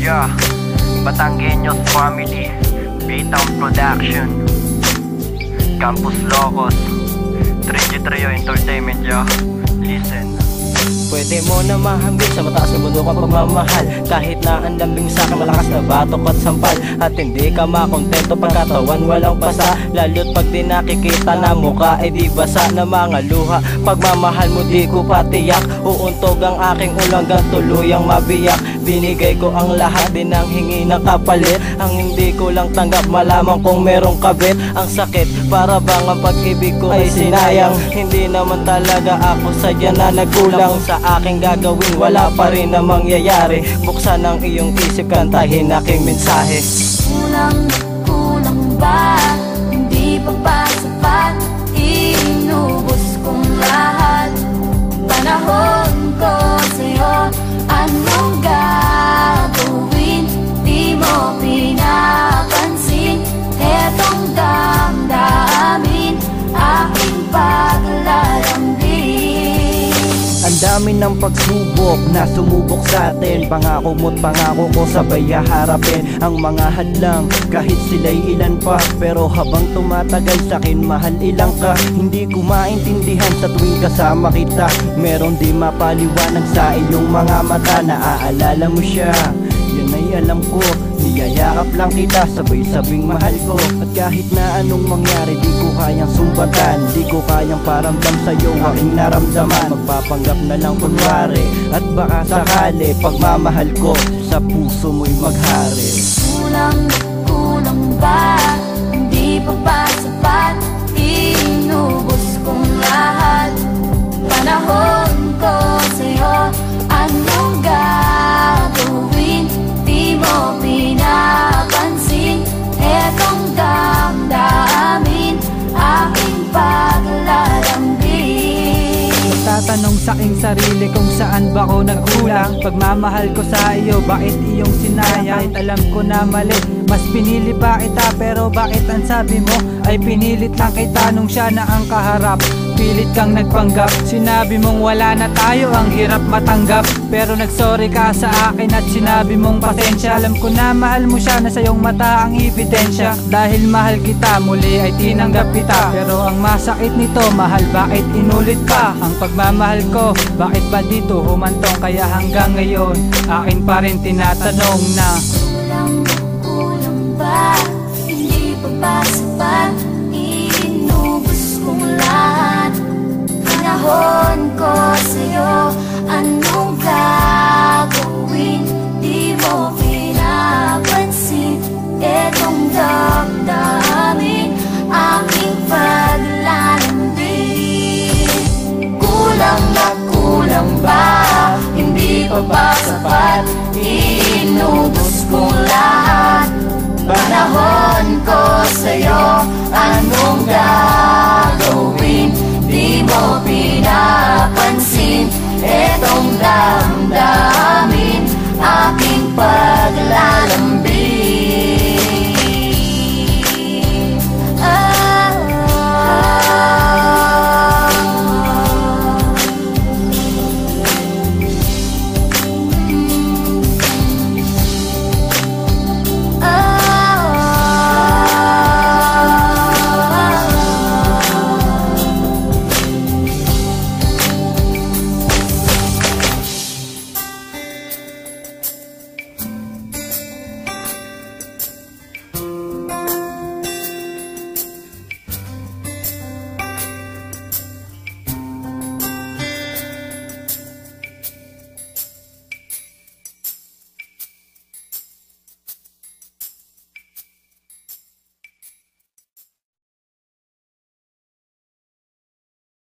Yeah, Batanggenyos Family, B-Town Production, Campus Locos, 3G Trio Entertainment, yeah. Listen. Pwede mo na mahambing sa mataas na bundok ang pagmamahal, kahit na ang lambing sa'kin malakas na batok at sampal. At hindi ka makontento pagkatawan walang pasa, lalo't pag di nakikita na mukha ay di basa na mga luha. Pagmamahal mo di ko patiyak, uuntog ang aking ulang hanggang tuluyang mabiyak. Binigay ko ang lahat, din ang hingi ng kapalit. Ang hindi ko lang tanggap, malaman kung merong kabit. Ang sakit, para bang ang pag-ibig ko ay sinayang. Hindi naman talaga ako sadya na nagkulang. Sa aking gagawin, wala pa rin na mangyayari. Buksan ang iyong isip, kantahin aking mensahe. Kulang ba? Hindi pa ba sapat? Inubos kong lahat. Panahon ko sa'yo, anong gagawin? Di mo pinapansin. Etong damdamin, aking paglalambing. Ang dami ng pagsubok na sumubok sa atin. Pangako mo't pangako ko sabay haharapin ang mga hadlang, kahit sila'y ilan pa. Pero habang tumatagal sa'kin, mahal ilang ka. Hindi ko maintindihan sa tuwing kasama kita. Meron di mapaliwanag sa iyong mga mata. Naaalala mo siya, yun ay alam ko. Niyayakap lang kita, sabay-sabing mahal ko. At kahit na anong mangyari, di ko kayang sumbatan. Di ko kayang paramdam sa'yo aking naramdaman. Magpapanggap na lang kunwari, at baka sakali pagmamahal ko sa puso mo'y maghari. Kulang ba? Hindi pa ba sapat? Inubos kong lahat. Panahon ko sa'yo, anong gagawin? Di mo pinapansin. Etong damdamin, aking paglalambing. Tatanong sa aking sarili kung saan ba ko nagkulang. Pagmamahal ko sa iyo, bakit iyong sinayang? Kahit alam ko na mali, mas pinili pa kita. Pero bakit ang sabi mo ay pinilit lang kita nung siya na ang kaharap? Pilit kang nagpanggap, sinabi mong wala na tayo, ang hirap matanggap. Pero nagsorry ka sa akin at sinabi mong pasensya. Alam ko na mahal mo siya, na sa iyong mata ang ebidensya. Dahil mahal kita, muli ay tinanggap kita. Pero ang masakit nito, mahal, bakit inulit pa ang pagmamahal ko? Bakit ba dito humantong? Kaya hanggang ngayon, akin pa rin tinatanong na Kulang ba? Hindi pa ba sapat? Inubos kong lahat. Panahon ko sa'yo, anong gagawin? Di mo pinapansin. Etong damdamin, aking paglalambing. Kulang ba? Hindi pa ba sapat? Inubos kong lahat. Panahon ko sa'yo, anong gagawin? Di mo pinapansin. Etong damdamin,